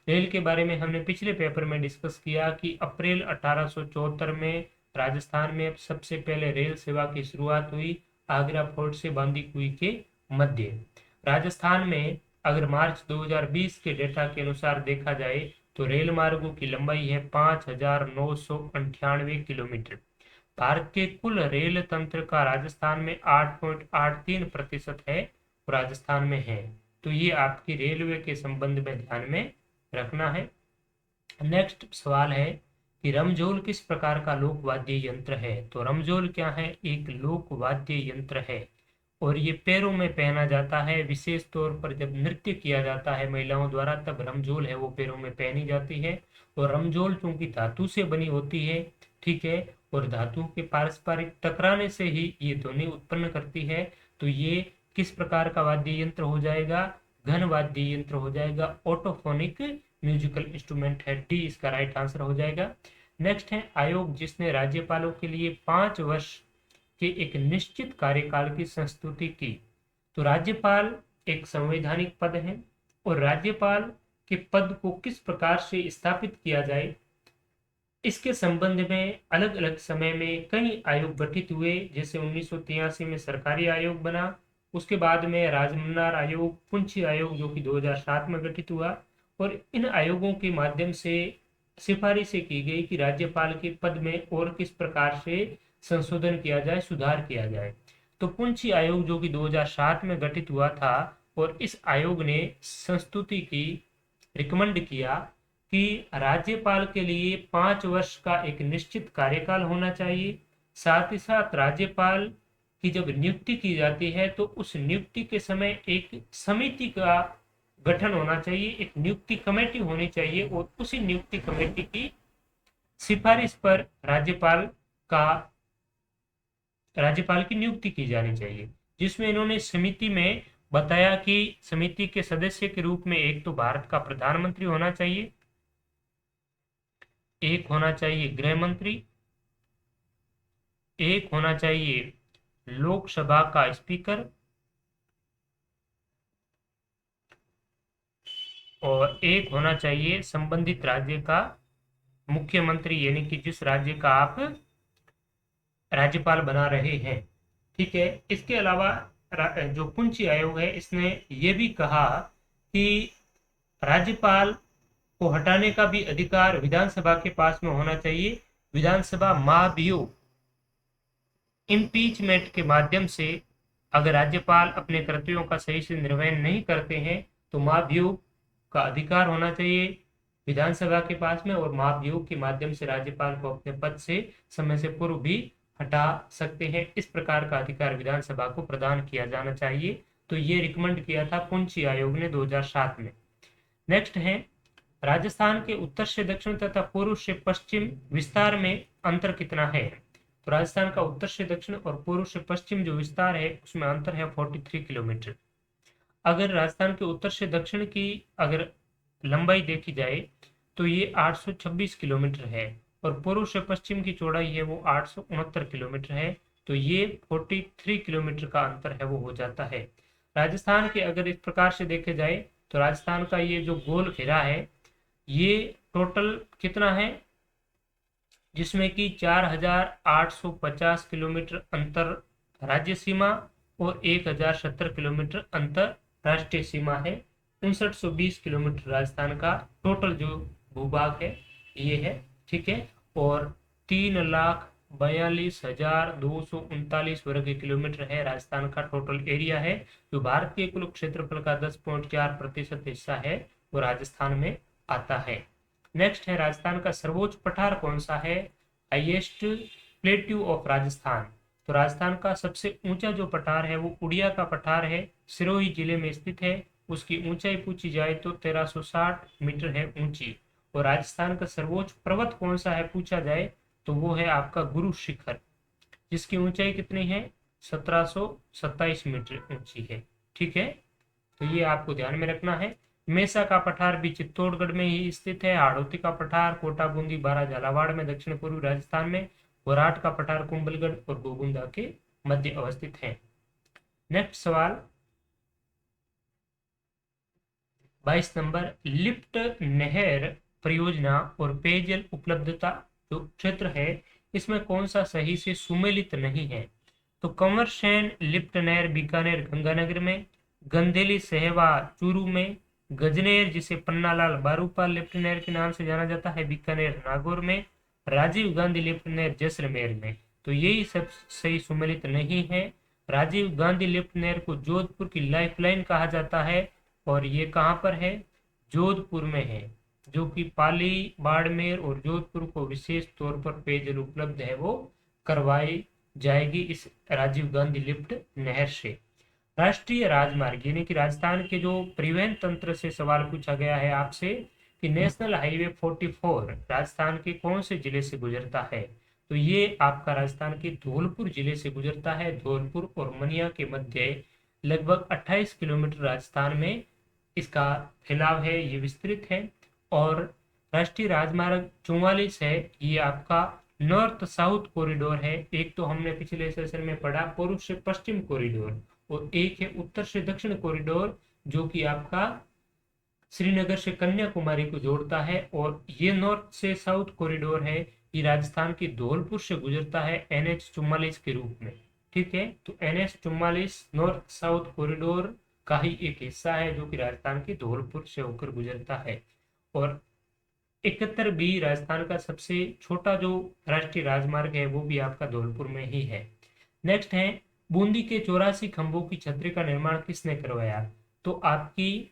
रेल के बारे में हमने पिछले पेपर में डिस्कस किया कि अप्रैल 1874 में राजस्थान में सबसे पहले रेल सेवा की शुरुआत हुई आगरा फोर्ट से बांदी कुई के मध्य। राजस्थान में अगर मार्च 2020 के डेटा के अनुसार देखा जाए तो रेल मार्गों की लंबाई है 5,998 किलोमीटर। भारत के कुल रेल तंत्र का राजस्थान में 8.83% है, राजस्थान में है। तो ये आपकी रेलवे के संबंध में ध्यान में रखना है। नेक्स्ट सवाल है कि रमझोल किस प्रकार का लोक वाद्य यंत्र है। तो रमझोल क्या है? एक लोक वाद्य यंत्र है और ये पैरों में पहना जाता है। विशेष तौर पर जब नृत्य किया जाता है महिलाओं द्वारा तब रमझोल है वो पैरों में पहनी जाती है। और रमझोल चूंकि धातु से बनी होती है, ठीक है, और धातु के पारस्परिक टकराने से ही ये ध्वनि उत्पन्न करती है, तो ये किस प्रकार का वाद्य यंत्र हो जाएगा? घन वाद्य यंत्र हो जाएगा। ऑटोफोनिक म्यूजिकल इंस्ट्रूमेंट है, डी इसका राइट आंसर हो जाएगा। नेक्स्ट है आयोग जिसने राज्यपालों के लिए 5 वर्ष के एक निश्चित कार्यकाल की संस्तुति की। तो राज्यपाल एक संवैधानिक पद है और राज्यपाल के पद को किस प्रकार से स्थापित किया जाए इसके संबंध में अलग अलग समय में कई आयोग गठित हुए। जैसे 1983 में सरकारी आयोग बना, उसके बाद में राजमन्नार आयोग, पुंछी आयोग जो कि 2007 में गठित हुआ, और इन आयोगों के माध्यम से सिफारिशें की गई कि राज्यपाल के पद में और किस प्रकार से संशोधन किया जाए, सुधार किया जाए। तो पुंछी आयोग जो कि 2007 में गठित हुआ था और इस आयोग ने संस्तुति की रिकमेंड किया कि राज्यपाल के लिए 5 वर्ष का एक निश्चित कार्यकाल होना चाहिए। साथ ही साथ राज्यपाल की जब नियुक्ति की जाती है तो उस नियुक्ति के समय एक समिति का गठन होना चाहिए, एक नियुक्ति कमेटी होनी चाहिए और उसी नियुक्ति कमेटी की सिफारिश पर राज्यपाल की नियुक्ति की जानी चाहिए। जिसमें इन्होंने समिति में बताया कि समिति के सदस्य के रूप में एक तो भारत का प्रधानमंत्री होना चाहिए, एक होना चाहिए गृह मंत्री, एक होना चाहिए लोकसभा का स्पीकर और एक होना चाहिए संबंधित राज्य का मुख्यमंत्री, यानी कि जिस राज्य का आप राज्यपाल बना रहे हैं। ठीक है। इसके अलावा जो पुंछी आयोग है इसने ये भी कहा कि राज्यपाल को हटाने का भी अधिकार विधानसभा के पास में होना चाहिए। विधानसभा महाभियोग इम्पीचमेंट के माध्यम से अगर राज्यपाल अपने कर्तव्यों का सही से निर्वहन नहीं करते हैं तो महाभियोग का अधिकार होना चाहिए विधानसभा के पास में, और महाभियोग के माध्यम से राज्यपाल को अपने पद से समय से पूर्व भी हटा सकते हैं। इस प्रकार का अधिकार विधानसभा को प्रदान किया जाना चाहिए। तो ये रिकमेंड किया था पुंछी आयोग ने 2007 में। नेक्स्ट है राजस्थान के उत्तर से दक्षिण तथा पूर्व से पश्चिम विस्तार में अंतर कितना है। तो राजस्थान का उत्तर से दक्षिण और पूर्व से पश्चिम जो विस्तार है उसमें अंतर है 43 किलोमीटर। अगर राजस्थान के उत्तर से दक्षिण की अगर लंबाई देखी जाए तो ये 826 किलोमीटर है और पूर्व से पश्चिम की चौड़ाई है वो 869 किलोमीटर है। तो ये 43 किलोमीटर का अंतर है वो हो जाता है। राजस्थान के अगर इस प्रकार से देखे जाए तो राजस्थान का ये जो गोल घेरा है ये टोटल कितना है, जिसमें कि 4850 किलोमीटर अंतर राज्य सीमा और 1070 किलोमीटर अंतरराष्ट्रीय सीमा है। 5920 किलोमीटर राजस्थान का टोटल जो भूभाग है ये है। ठीक है। और 3,42,239 वर्ग किलोमीटर है राजस्थान का टोटल एरिया है, जो भारत के कुल क्षेत्रफल का 10.4% हिस्सा है वो राजस्थान में आता है। नेक्स्ट है राजस्थान का सर्वोच्च पठार कौन सा है। Highest plateau of Rajasthan. तो राजस्थान का सबसे ऊंचा जो पठार है वो उड़िया का पठार है, सिरोही जिले में स्थित है। उसकी ऊंचाई पूछी जाए तो 1360 मीटर है ऊंची। और राजस्थान का सर्वोच्च पर्वत कौन सा है पूछा जाए तो वो है आपका गुरु शिखर, जिसकी ऊंचाई कितनी है 1727 मीटर ऊंची है। ठीक है। तो ये आपको ध्यान में रखना है। मेसा का पठार भी चित्तौड़गढ़ में ही स्थित है। हाड़ौती का पठार कोटा बूंदी बारा झालावाड़ में दक्षिण पूर्वी राजस्थान में। गोराट का पठार कुंभलगढ़ और गोगुंदा के मध्य अवस्थित है। नेक्स्ट सवाल 22 नंबर, लिफ्ट नहर परियोजना और पेयजल उपलब्धता जो क्षेत्र है इसमें कौन सा सही से सुमेलित नहीं है। तो कंवर सेन लिफ्ट नहर बीकानेर गंगानगर में, गंदेली सहवा चूरू में, गजनेर जिसे पन्नालाल बारूपाल लिफ्ट नहर के नाम से जाना जाता है बीकानेर नागौर में, राजीव गांधी लिफ्ट नहर जैसलमेर में। तो यही सब सही सुमेलित नहीं है। राजीव गांधी लिफ्ट नहर को जोधपुर की लाइफलाइन कहा जाता है और ये कहाँ पर है, जोधपुर में है, जो कि पाली बाड़मेर और जोधपुर को विशेष तौर पर पेयजल उपलब्ध है वो करवाई जाएगी इस राजीव गांधी लिफ्ट नहर से। राष्ट्रीय राजमार्ग यानी कि राजस्थान के जो परिवहन तंत्र से सवाल पूछा गया है आपसे कि नेशनल हाईवे 44 राजस्थान के कौन से जिले से गुजरता है। तो ये आपका राजस्थान के धौलपुर जिले से गुजरता है। धौलपुर और मनिया के मध्य लगभग 28 किलोमीटर राजस्थान में इसका फैलाव है, ये विस्तृत है। और राष्ट्रीय राजमार्ग 44 है, ये आपका नॉर्थ साउथ कॉरिडोर है। एक तो हमने पिछले सेशन में पढ़ा पूर्व से पश्चिम कॉरिडोर, और एक है उत्तर से दक्षिण कॉरिडोर जो कि आपका श्रीनगर से कन्याकुमारी को जोड़ता है। और ये नॉर्थ से साउथ कॉरिडोर है, ये राजस्थान की धौलपुर से गुजरता है NH44 के रूप में। ठीक है। तो NH44 नॉर्थ साउथ कॉरिडोर का ही एक हिस्सा है जो कि राजस्थान के धौलपुर से होकर गुजरता है। और 71B राजस्थान का सबसे छोटा जो राष्ट्रीय राजमार्ग है वो भी आपका धौलपुर में ही है। नेक्स्ट है बूंदी के 84 खंभों की छतरी का निर्माण किसने करवाया। तो आपकी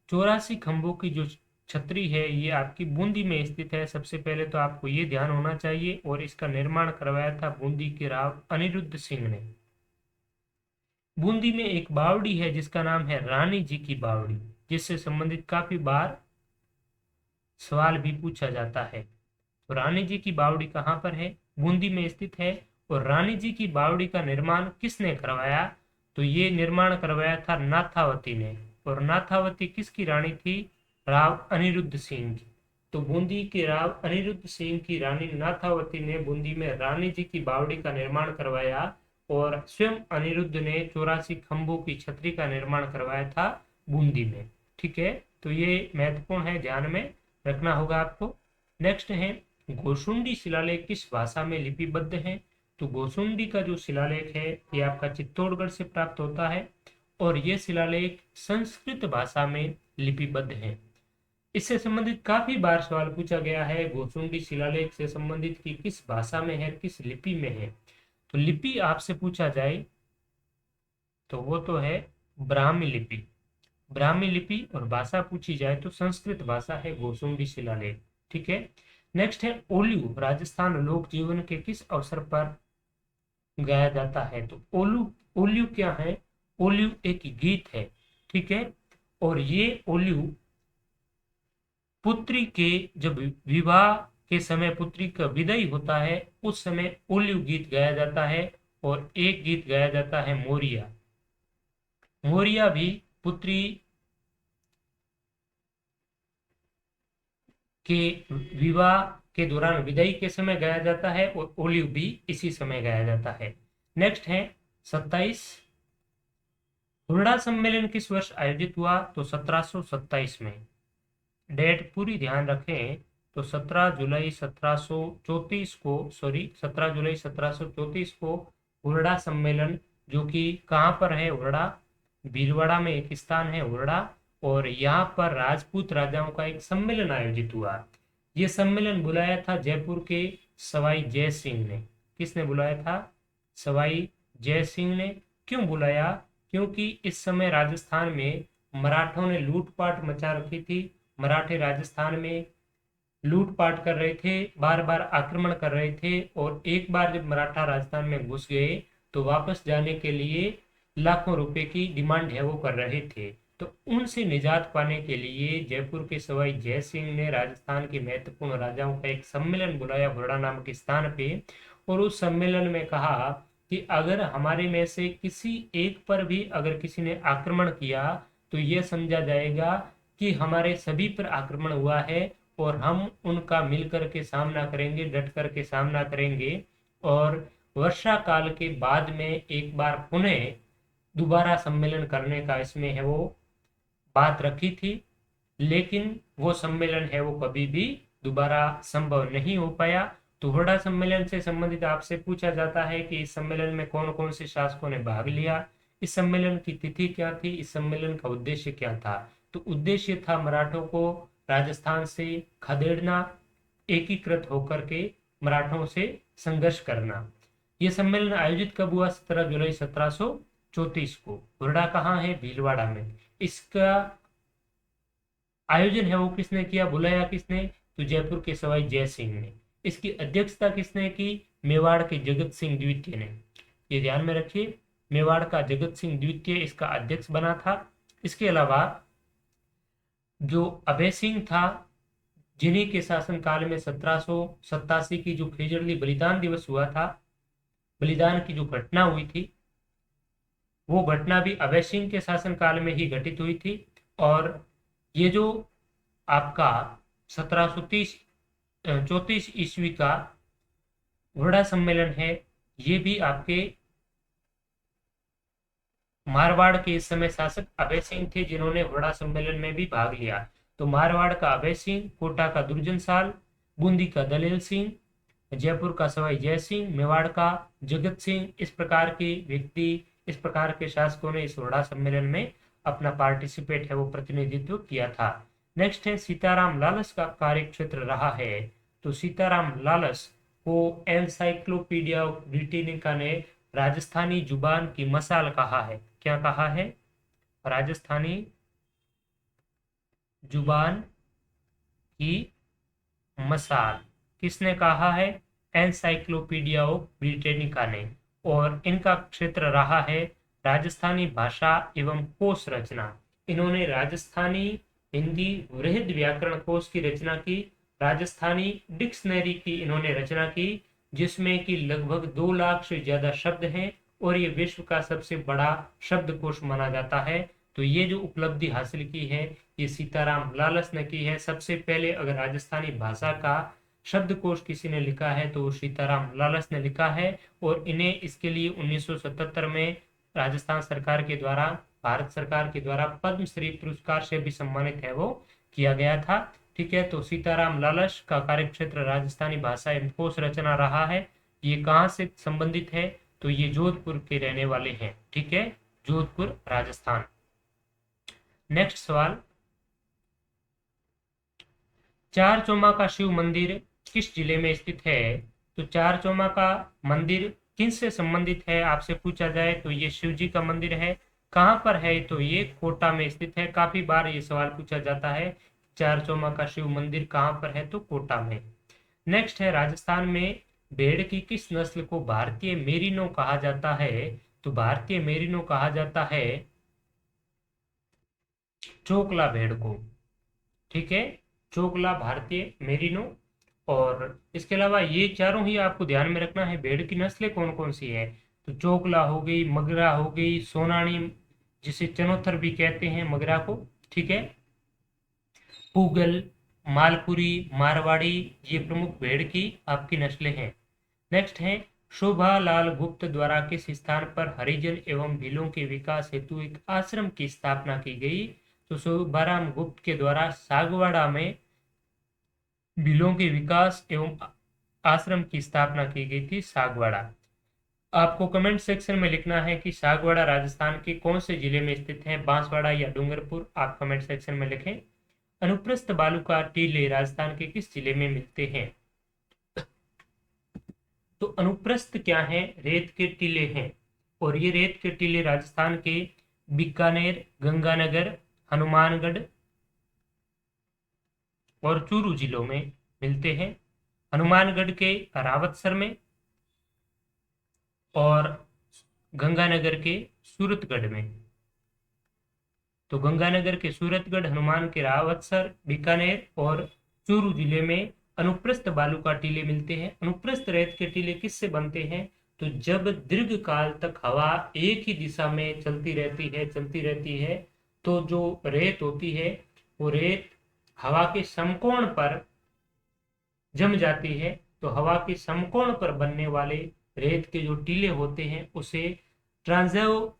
84 खंभों की जो छतरी है ये आपकी बूंदी में स्थित है। सबसे पहले तो आपको ये ध्यान होना चाहिए, और इसका निर्माण करवाया था बूंदी के राव अनिरुद्ध सिंह ने। बूंदी में एक बावड़ी है जिसका नाम है रानी जी की बावड़ी, जिससे संबंधित काफी बार सवाल भी पूछा जाता है। तो रानी जी की बावड़ी कहाँ पर है, बूंदी में स्थित है। और रानी जी की बावड़ी का निर्माण किसने करवाया, तो ये निर्माण करवाया था नाथावती ने। और नाथावती किसकी रानी थी, राव अनिरुद्ध सिंह की। तो बूंदी के राव अनिरुद्ध सिंह की रानी नाथावती ने बूंदी में रानी जी की बावड़ी का निर्माण करवाया। और स्वयं अनिरुद्ध ने 84 खंभों की छतरी का निर्माण करवाया था बूंदी में। ठीक है, तो ये महत्वपूर्ण है, ध्यान में रखना होगा आपको। नेक्स्ट है गोसुंडी शिलालेख किस भाषा में लिपिबद्ध है? तो गोसुंडी का जो शिलालेख है ये आपका चित्तौड़गढ़ से प्राप्त होता है और ये शिलालेख संस्कृत भाषा में लिपिबद्ध है। इससे संबंधित काफी बार सवाल पूछा गया है, गोसुंडी शिलालेख से संबंधित कि किस भाषा में है, किस लिपि में है। तो लिपि आपसे पूछा जाए तो वो तो है ब्राह्मी लिपि। ब्राह्मी लिपि और भाषा पूछी जाए तो संस्कृत भाषा है गोसुंडी शिलालेख। ठीक है, नेक्स्ट है ओल्यू राजस्थान लोक जीवन के किस अवसर पर गाया जाता है? तो ओल्यू क्या है? ओल्यू एक गीत है। ठीक है, और ये ओल्यू पुत्री के जब विवाह के समय पुत्री का विदाई होता है उस समय ओल्यू गीत गाया जाता है। और एक गीत गाया जाता है मोरिया। मोरिया भी पुत्री के विवाह के दौरान विदाई के समय गाया जाता है और ओलिव भी इसी समय गाया जाता है। नेक्स्ट है 27 हुरडा सम्मेलन किस वर्ष आयोजित हुआ? तो 1727 में। डेट पूरी ध्यान रखें तो 17 जुलाई 1734 को 17 जुलाई 1734 को हुरडा सम्मेलन, जो कि कहाँ पर है हुरडा? भीलवाड़ा में एक स्थान है हुरडा, और यहाँ पर राजपूत राजाओं का एक सम्मेलन आयोजित हुआ। ये सम्मेलन बुलाया था जयपुर के सवाई जय सिंह ने। किसने बुलाया था? सवाई जय सिंह ने। क्यों बुलाया? क्योंकि इस समय राजस्थान में मराठों ने लूटपाट मचा रखी थी। मराठे राजस्थान में लूटपाट कर रहे थे, बार बार आक्रमण कर रहे थे, और एक बार जब मराठा राजस्थान में घुस गए तो वापस जाने के लिए लाखों रुपए की डिमांड है वो कर रहे थे। तो उनसे निजात पाने के लिए जयपुर के सवाई जय सिंह ने राजस्थान के महत्वपूर्ण राजाओं का एक सम्मेलन बुलाया हुरडा नाम के स्थान पे, और उस सम्मेलन में कहा कि अगर हमारे में से किसी एक पर भी अगर किसी ने आक्रमण किया तो यह समझा जाएगा कि हमारे सभी पर आक्रमण हुआ है और हम उनका मिलकर के सामना करेंगे, डट कर के सामना करेंगे। और वर्षा काल के बाद में एक बार पुनः दोबारा सम्मेलन करने का इसमें है वो बात रखी थी, लेकिन वो सम्मेलन है वो कभी भी दोबारा संभव नहीं हो पाया। तो हुरडा सम्मेलन से संबंधित आपसे पूछा जाता है कि इस सम्मेलन में कौन कौन से शासकों ने भाग लिया, इस सम्मेलन की तिथि क्या थी, इस सम्मेलन का उद्देश्य क्या था? तो उद्देश्य था मराठों को राजस्थान से खदेड़ना, एकीकृत होकर के मराठों से संघर्ष करना। यह सम्मेलन आयोजित कब हुआ? 17 जुलाई 1734 को। हुरडा कहाँ है? भीलवाड़ा में। इसका आयोजन है वो किसने किया, बुलाया किसने? तो जयपुर के सवाई जय सिंह ने। इसकी अध्यक्षता किसने की? मेवाड़ के जगत सिंह द्वितीय ने। ये ध्यान में रखिए, मेवाड़ का जगत सिंह द्वितीय इसका अध्यक्ष बना था। इसके अलावा जो अभय सिंह था, जिन्हीं के शासन काल में 1787 की जो खेजड़ली बलिदान दिवस हुआ था, बलिदान की जो घटना हुई थी, वो घटना भी अभय सिंह के शासन काल में ही घटित हुई थी। और ये जो आपका 1734 ईस्वी का हुरडा सम्मेलन है, ये भी आपके मारवाड़ के इस समय शासक अभय सिंह थे, जिन्होंने हुरडा सम्मेलन में भी भाग लिया। तो मारवाड़ का अभय सिंह, कोटा का दुर्जन साल, बूंदी का दलेल सिंह, जयपुर का सवाई जय सिंह, मेवाड़ का जगत सिंह, इस प्रकार के व्यक्ति, इस प्रकार के शासकों ने इस हुरडा सम्मेलन में अपना पार्टिसिपेट है वो प्रतिनिधित्व किया था। नेक्स्ट है सीताराम लालस का कार्य क्षेत्र रहा है। तो सीताराम लालस को एनसाइक्लोपीडिया ब्रिटानिका ने राजस्थानी जुबान की मसाल कहा है। क्या कहा है? राजस्थानी जुबान की मसाल किसने कहा है? एनसाइक्लोपीडिया ऑफ ब्रिटानिका ने। और इनका क्षेत्र रहा है राजस्थानी भाषा एवं कोश रचना। इन्होंने राजस्थानी हिंदी वृहद व्याकरण कोश की रचना की, राजस्थानी डिक्शनरी की इन्होंने रचना की, जिसमें कि लगभग 2 लाख से ज्यादा शब्द हैं और ये विश्व का सबसे बड़ा शब्दकोश माना जाता है। तो ये जो उपलब्धि हासिल की है ये सीताराम लालस ने की है। सबसे पहले अगर राजस्थानी भाषा का शब्दकोश किसी ने लिखा है तो वो सीताराम लालस ने लिखा है, और इन्हें इसके लिए 1977 में राजस्थान सरकार के द्वारा, भारत सरकार के द्वारा पद्मश्री पुरस्कार से भी सम्मानित है वो किया गया था। ठीक है, तो सीताराम लालस का कार्यक्षेत्र राजस्थानी भाषा एवं कोश रचना रहा है। ये कहाँ से संबंधित है, तो ये जोधपुर के रहने वाले हैं। ठीक है, जोधपुर राजस्थान। नेक्स्ट सवाल, चार चौमा का शिव मंदिर किस जिले में स्थित है? तो चार चौमा का मंदिर किन से संबंधित है आपसे पूछा जाए तो ये शिव जी का मंदिर है। कहाँ पर है, तो ये कोटा में स्थित है। काफी बार ये सवाल पूछा जाता है, चार चौमा का शिव मंदिर कहाँ पर है, तो कोटा में। नेक्स्ट है, राजस्थान में भेड़ की किस नस्ल को भारतीय मेरिनो कहा जाता है? तो भारतीय मेरिनो कहा जाता है चोकला भेड़ को। ठीक है, चोकला भारतीय मेरिनो। और इसके अलावा ये चारों ही आपको ध्यान में रखना है, भेड़ की नस्लें कौन कौन सी है। तो चोकला हो गई, मगरा हो गई, सोनानी जिसे चनोथर भी कहते हैं मगरा को। ठीक है, पूगल, मालपुरी, मारवाड़ी, ये प्रमुख भेड़ की आपकी नस्लें हैं। नेक्स्ट है, शोभा लाल गुप्त द्वारा किस स्थान पर हरिजन एवं भीलों के विकास हेतु एक आश्रम की स्थापना की गई? तो शोभाराम गुप्त के द्वारा सागवाड़ा में भीलों के विकास एवं आश्रम की स्थापना की गई थी, सागवाड़ा। आपको कमेंट सेक्शन में लिखना है कि सागवाड़ा राजस्थान के कौन से जिले में स्थित है, बांसवाड़ा या डूंगरपुर। आप कमेंट सेक्शन में लिखें। अनुप्रस्थ बालू का टीले राजस्थान के किस जिले में मिलते हैं? तो अनुप्रस्थ क्या है, रेत के टीले हैं, और ये रेत के टीले राजस्थान के बीकानेर, गंगानगर, हनुमानगढ़ और चूरू जिलों में मिलते हैं। हनुमानगढ़ के रावतसर में और गंगानगर के सूरतगढ़ में। तो गंगानगर के सूरतगढ़, हनुमान के रावतसर, बीकानेर और चूरू जिले में अनुप्रस्थ बालू का टीले मिलते हैं। अनुप्रस्थ रेत के टीले किससे बनते हैं? तो जब दीर्घ काल तक हवा एक ही दिशा में चलती रहती है तो जो रेत होती है वो रेत हवा के समकोण पर जम जाती है। तो हवा के समकोण पर बनने वाले रेत के जो टीले होते हैं उसे ट्रांजैव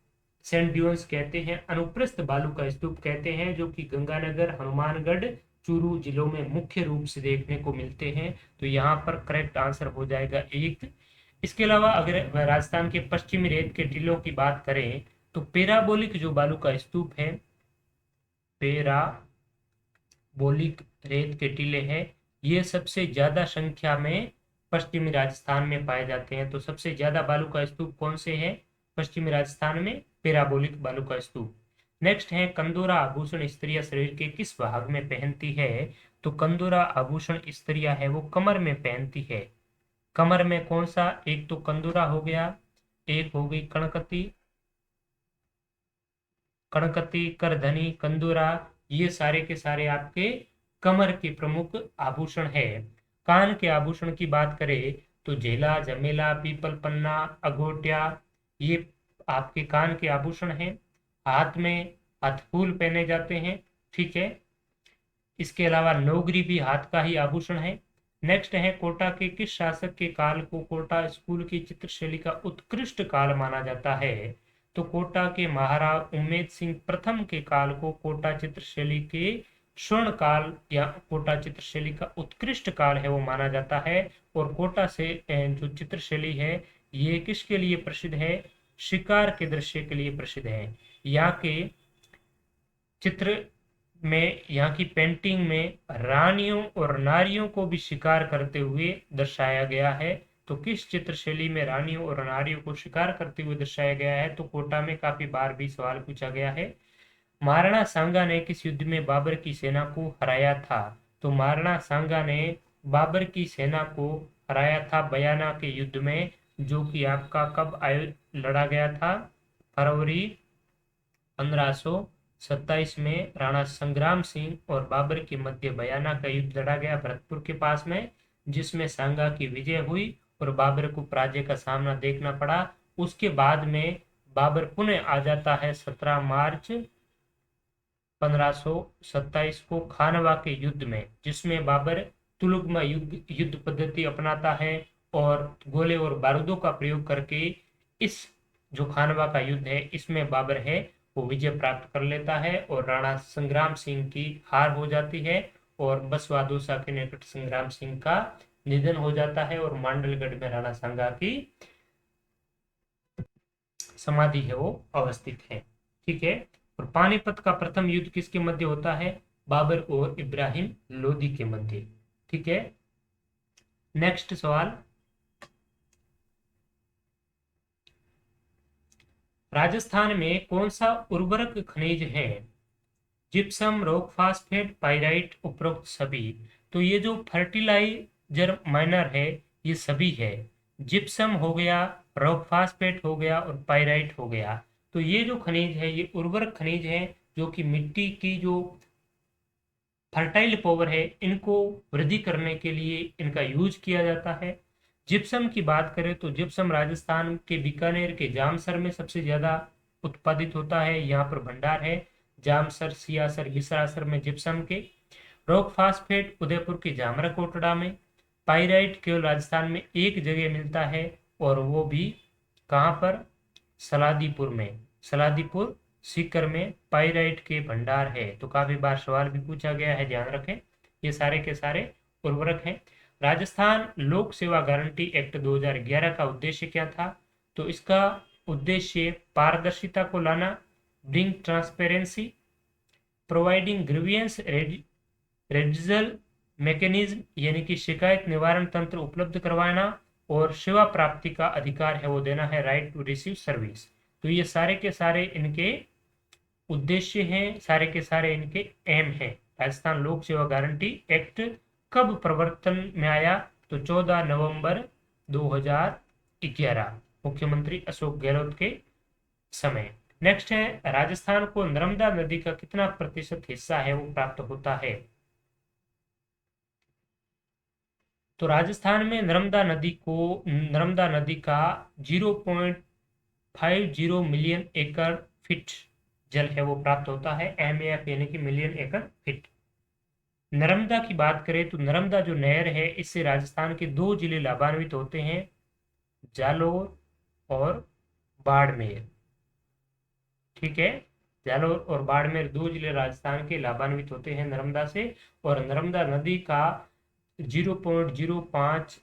सैंड कहते हैं, अनुप्रस्थ बालू का स्तूप कहते हैं, जो कि गंगानगर, हनुमानगढ़, चूरू जिलों में मुख्य रूप से देखने को मिलते हैं। तो यहाँ पर करेक्ट आंसर हो जाएगा एक। इसके अलावा अगर राजस्थान के पश्चिमी रेत के टीलों की बात करें तो पेराबोलिक जो बालू का स्तूप है, पेराबोलिक रेत के टीले हैं, ये सबसे ज्यादा संख्या में पश्चिमी राजस्थान में पाए जाते हैं। तो सबसे ज्यादा बालू का स्तूप कौन से है पश्चिमी राजस्थान में? पेराबोलिक बालू का स्तूप। नेक्स्ट है, कंदोरा आभूषण स्त्रियां शरीर के किस भाग में पहनती है? तो कंदोरा आभूषण स्त्रियां है वो कमर में पहनती है। कमर में कौन सा? एक तो कंदोरा हो गया, एक हो गई कणकती, करधनी, कंदोरा, ये सारे के सारे आपके कमर के प्रमुख आभूषण है। कान के आभूषण की बात करें तो झेला, झमेला, पीपल पन्ना, अघोटिया, ये आपके कान के आभूषण हैं। हाथ में हथफूल पहने जाते हैं। ठीक है, इसके अलावा नौगरी भी हाथ का ही आभूषण है। नेक्स्ट है, कोटा के किस शासक के काल को कोटा स्कूल की चित्रशैली का उत्कृष्ट काल माना जाता है? तो कोटा के महाराज उम्मेद सिंह प्रथम के काल को कोटा चित्रशैली के स्वर्ण काल या कोटा चित्रशैली का उत्कृष्ट काल है वो माना जाता है। और कोटा से जो चित्रशैली है ये किसके लिए प्रसिद्ध है? शिकार के दृश्य के लिए प्रसिद्ध है। यहाँ के चित्र में, यहाँ की पेंटिंग में रानियों और नारियों को भी शिकार करते हुए दर्शाया गया है। तो किस चित्रशैली में रानियों और नारियों को शिकार करते हुए दर्शाया गया है? तो कोटा में काफी बार भी सवाल पूछा गया है। महाराणा सांगा ने किस युद्ध में बाबर की सेना को हराया था? तो महाराणा सांगा ने बाबर की सेना को हराया था बयाना के युद्ध में, जो कि आपका कब लड़ा गया था? फरवरी 1527 में राणा संग्राम सिंह और बाबर के मध्य बयाना का युद्ध लड़ा गया भरतपुर के पास में, जिसमें सांगा की विजय हुई और बाबर को पराजय का सामना देखना पड़ा। उसके बाद में बाबर पुनः आ जाता है 17 मार्च 1527 को खानवा के युद्ध में, जिसमें बाबर तुलुगमा युद्ध पद्धति अपनाता है और गोले और बारूदों का प्रयोग करके इस जो खानवा का युद्ध है इसमें बाबर है वो विजय प्राप्त कर लेता है और राणा संग्राम सिंह की हार हो जाती है और बसवा दौसा के निकट संग्राम सिंह का निधन हो जाता है और मांडलगढ़ में राणा सांगा की समाधि है वो अवस्थित है। ठीक है। और पानीपत का प्रथम युद्ध किसके मध्य होता है? बाबर और इब्राहिम लोदी के मध्य। ठीक है। नेक्स्ट सवाल, राजस्थान में कौन सा उर्वरक खनिज है? जिप्सम, रॉक फास्फेट, पाइराइट, उपरोक्त सभी। तो ये जो फर्टिलाइजर माइनर है ये सभी है। जिप्सम हो गया, रॉक फास्फेट हो गया और पाइराइट हो गया। तो ये जो खनिज है ये उर्वरक खनिज है जो कि मिट्टी की जो फर्टाइल पावर है इनको वृद्धि करने के लिए इनका यूज किया जाता है। जिप्सम की बात करें तो जिप्सम राजस्थान के बीकानेर के जामसर में सबसे ज्यादा उत्पादित होता है। यहाँ पर भंडार है जामसर, सियासर, हिसासर में जिप्सम के। रॉक फास्फेट उदयपुर के जामरा कोटड़ा में। पाइराइट केवल राजस्थान में एक जगह मिलता है और वो भी कहाँ पर? सलादीपुर में। सलादीपुर सीकर में पाइराइट के भंडार है। तो काफी बार सवाल भी पूछा गया है, ध्यान रखें। ये सारे के सारे उर्वरक हैं। राजस्थान लोक सेवा गारंटी एक्ट 2011 का उद्देश्य क्या था? तो इसका उद्देश्य पारदर्शिता को लाना, bring transparency, providing grievance redressal mechanism यानी कि शिकायत निवारण तंत्र उपलब्ध करवाना और सेवा प्राप्ति का अधिकार है वो देना है, राइट टू रिसीव सर्विस। तो ये सारे के सारे इनके उद्देश्य हैं, सारे के सारे इनके एम हैं। राजस्थान लोक सेवा गारंटी एक्ट कब प्रवर्तन में आया? तो 14 नवंबर 2011 मुख्यमंत्री अशोक गहलोत के समय। नेक्स्ट है, राजस्थान को नर्मदा नदी का कितना प्रतिशत हिस्सा है वो प्राप्त होता है? तो राजस्थान में नर्मदा नदी का 0.50 मिलियन एकड़ फीट जल है वो प्राप्त होता है, MAF यानी कि मिलियन एकड़ फीट। नर्मदा की बात करें तो नर्मदा जो नहर है इससे राजस्थान के 2 जिले लाभान्वित होते हैं, जालोर और बाड़मेर। ठीक है, जालोर और बाड़मेर 2 जिले राजस्थान के लाभान्वित होते हैं नर्मदा से। और नर्मदा नदी का 0.050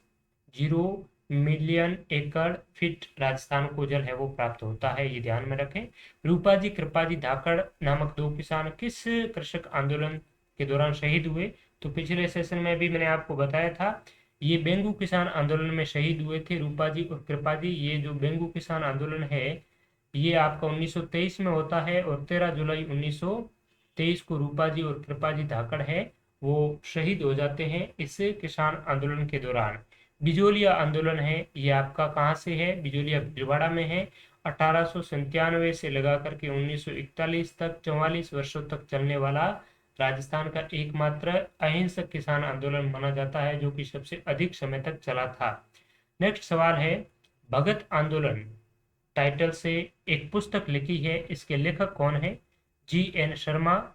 मिलियन एकड़ फीट राजस्थान को जल है वो प्राप्त होता है, ये ध्यान में रखें। रूपाजी कृपाजी धाकड़ नामक 2 किसान किस कृषक आंदोलन के दौरान शहीद हुए? तो पिछले सेशन में भी मैंने आपको बताया था, ये बेंगू किसान आंदोलन में शहीद हुए थे रूपाजी और कृपाजी। ये जो बेंगू किसान आंदोलन है ये आपका 1923 में होता है और 13 जुलाई 1923 को रूपाजी और कृपाजी धाकड़ है वो शहीद हो जाते हैं इस किसान आंदोलन के दौरान। बिजोलिया आंदोलन है ये आपका कहाँ से है? बिजोलिया भिलवाड़ा में है। 1897 से लगा करके 1941 तक 44 वर्षों तक चलने वाला राजस्थान का एकमात्र अहिंसक किसान आंदोलन माना जाता है जो कि सबसे अधिक समय तक चला था। नेक्स्ट सवाल है, भगत आंदोलन टाइटल से एक पुस्तक लिखी है, इसके लेखक कौन है? GN शर्मा,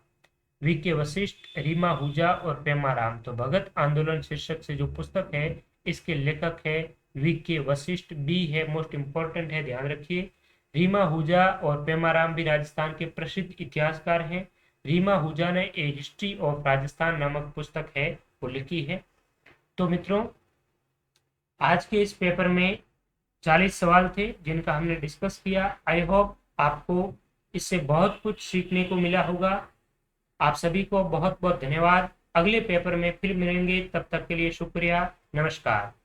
VK वशिष्ठ, रीमा हुजा और पेमा राम। तो भगत आंदोलन शीर्षक से जो पुस्तक है इसके लेखक है VK वशिष्ठ। बी है मोस्ट इंपॉर्टेंट है, ध्यान रखिए। रीमा हुजा और पेमा राम भी राजस्थान के प्रसिद्ध इतिहासकार हैं। रीमा हुजा ने ए हिस्ट्री ऑफ राजस्थान नामक पुस्तक है वो लिखी है। तो मित्रों आज के इस पेपर में 40 सवाल थे जिनका हमने डिस्कस किया। आई होप आपको इससे बहुत कुछ सीखने को मिला होगा। आप सभी को बहुत बहुत धन्यवाद। अगले पेपर में फिर मिलेंगे, तब तक के लिए शुक्रिया, नमस्कार।